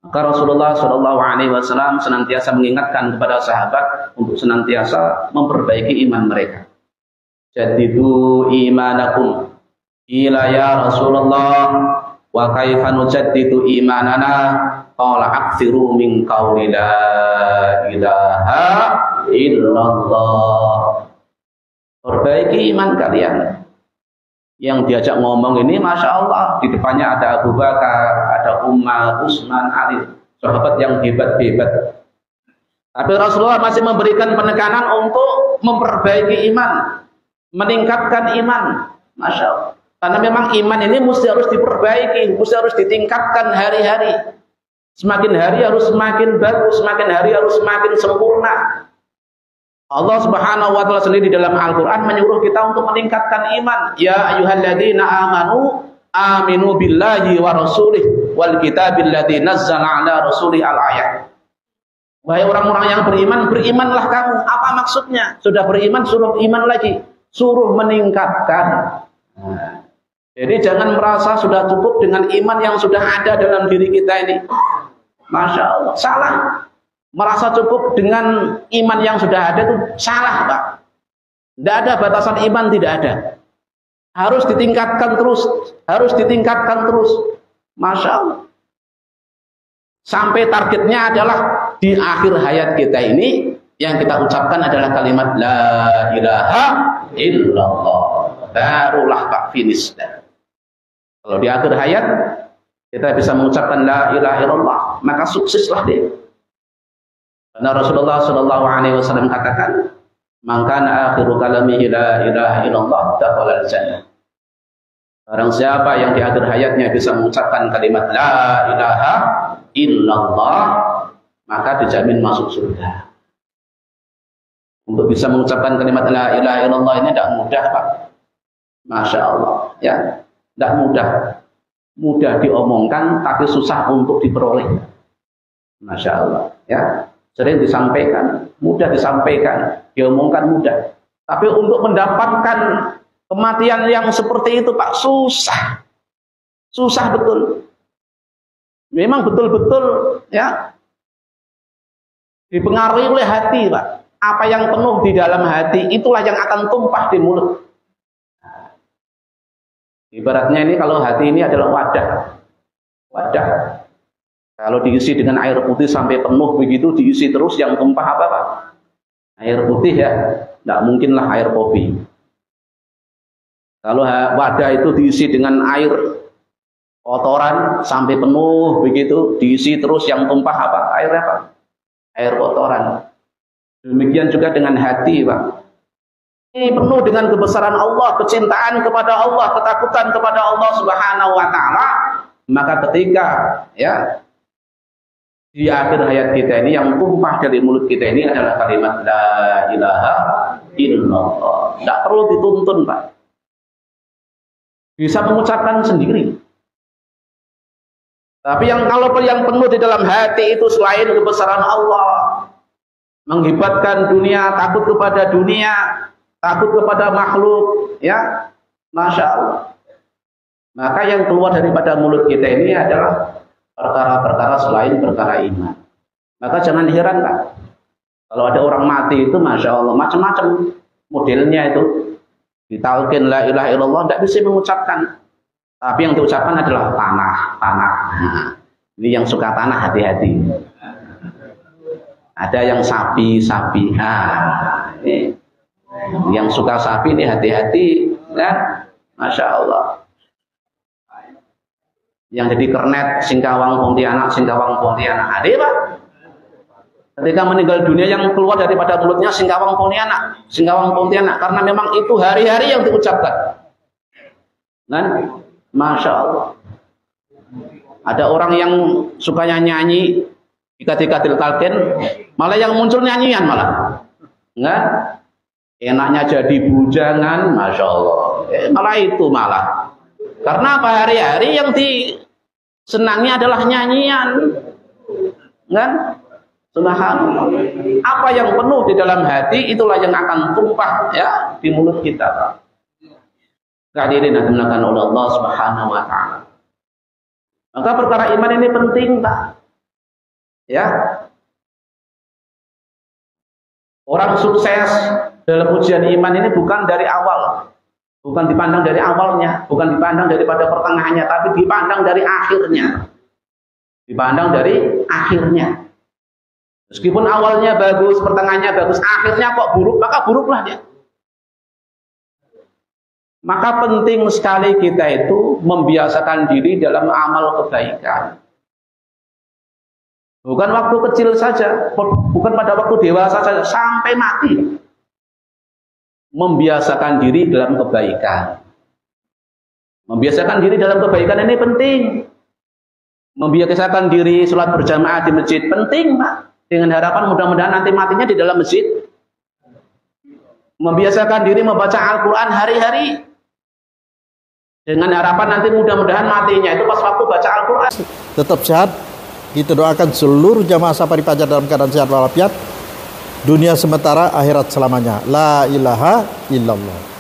Maka Rasulullah Shallallahu Alaihi Wasallam senantiasa mengingatkan kepada sahabat untuk senantiasa memperbaiki iman mereka. Jaddidu imanakum. Ila ya Rasulullah, wa kaifa nujaddidu imanana? Qala aktsiru min qauli la ilaha illallah. Perbaiki iman kalian. Yang diajak ngomong ini Masya Allah, di depannya ada Abu Bakar, ada Umar, Utsman, Ali, sahabat yang hebat-hebat. Tapi Rasulullah masih memberikan penekanan untuk memperbaiki iman, meningkatkan iman. Masya Allah. Karena memang iman ini mesti harus diperbaiki, mesti harus ditingkatkan hari-hari. Semakin hari harus semakin bagus, semakin hari harus semakin sempurna. Allah Subhanahu wa taala sendiri di dalam Al-Qur'an menyuruh kita untuk meningkatkan iman. Ya ayyuhalladzina amanu aminu billahi wa rasulih wal kitabil ladzi nazzala ala rasulih al-ayat. Wahai orang-orang yang beriman, berimanlah kamu. Apa maksudnya? Sudah beriman suruh iman lagi, suruh meningkatkan. Jadi jangan merasa sudah cukup dengan iman yang sudah ada dalam diri kita ini. Masya Allah, salah. Merasa cukup dengan iman yang sudah ada itu salah, Pak. Tidak ada batasan iman, tidak ada. Harus ditingkatkan terus, harus ditingkatkan terus. Masya Allah. Sampai targetnya adalah di akhir hayat kita ini yang kita ucapkan adalah kalimat la ilaha illallah. Barulah Pak finish. Kalau di akhir hayat kita bisa mengucapkan la ilaha illallah, maka sukseslah dia. Karena Rasulullah Shallallahu Alaihi Wasallam katakan, "Man kana akhiru kalamihi la ilaha illallah dakhala al-jannah." Barang siapa yang di akhir hayatnya bisa mengucapkan kalimat la ilaha illallah, maka dijamin masuk surga. Untuk bisa mengucapkan kalimat la ilaha illallah ini tidak mudah, Pak. Masya Allah, ya, tidak mudah. Mudah diomongkan, tapi susah untuk diperoleh. Masya Allah, ya. Sering disampaikan, mudah disampaikan, diomongkan mudah. Tapi untuk mendapatkan kematian yang seperti itu, Pak, susah. Susah betul. Memang betul-betul ya dipengaruhi oleh hati, Pak. Apa yang penuh di dalam hati, itulah yang akan tumpah di mulut. Ibaratnya ini kalau hati ini adalah wadah. Wadah. Kalau diisi dengan air putih sampai penuh begitu, diisi terus, yang tumpah apa, Pak? Air putih ya, tidak mungkinlah air kopi. Kalau wadah itu diisi dengan air kotoran sampai penuh begitu, diisi terus, yang tumpah apa? Air apa? Air kotoran. Demikian juga dengan hati, Pak. Ini penuh dengan kebesaran Allah, kecintaan kepada Allah, ketakutan kepada Allah Subhanahu wa taala. Maka ketika ya di akhir hayat kita ini yang tumpah dari mulut kita ini adalah kalimat la ilaha illallah. Tidak perlu dituntun, Pak. Bisa mengucapkan sendiri. Tapi kalau yang penuh di dalam hati itu selain kebesaran Allah, menghebatkan dunia, takut kepada dunia, takut kepada makhluk, ya, Masya Allah. Maka yang keluar daripada mulut kita ini adalah perkara-perkara selain perkara iman. Maka jangan heran, Pak. Kalau ada orang mati itu, Masya Allah, macam-macam modelnya itu. Ditalkin la ilaha illallah, tidak bisa mengucapkan. Tapi yang diucapkan adalah tanah. Nah, ini yang suka tanah, hati-hati. Ada yang sapi. Nah, ini. Yang suka sapi ini hati-hati, kan? Masya Allah. Yang jadi kernet Singkawang Pontianak. Ada, Pak. Ketika meninggal dunia yang keluar daripada mulutnya Singkawang Pontianak, karena memang itu hari-hari yang diucapkan. Kan? Masya Allah. Ada orang yang sukanya nyanyi ketika ditalkin, malah yang muncul nyanyian malah. Enggak? Enaknya jadi bujangan, Masya Allah. Malah itu malah. Karena apa? Hari-hari yang disenangi adalah nyanyian. Kan? Subhanallah. Apa yang penuh di dalam hati, itulah yang akan tumpah ya di mulut kita. Hadirin yang dimuliakan oleh Allah Subhanahu wa taala. Maka perkara iman ini penting, Pak. Ya. Orang sukses dalam ujian iman ini bukan dari awal. Bukan dipandang dari awalnya, bukan dipandang daripada pertengahannya, tapi dipandang dari akhirnya. Dipandang dari akhirnya. Meskipun awalnya bagus, pertengahannya bagus, akhirnya kok buruk, maka buruklah dia. Maka penting sekali kita itu membiasakan diri dalam amal kebaikan. Bukan waktu kecil saja, bukan pada waktu dewasa saja, sampai mati. Membiasakan diri dalam kebaikan. Membiasakan diri dalam kebaikan ini penting. Membiasakan diri sholat berjamaah di masjid penting, Pak. Dengan harapan mudah-mudahan nanti matinya di dalam masjid. Membiasakan diri membaca Al-Quran hari-hari. Dengan harapan nanti mudah-mudahan matinya itu pas waktu baca Al-Quran. Tetap sehat. Kita doakan seluruh jamaah Safari Fajar dalam keadaan sehat walafiat. Dunia sementara, akhirat selamanya. La ilaha illallah.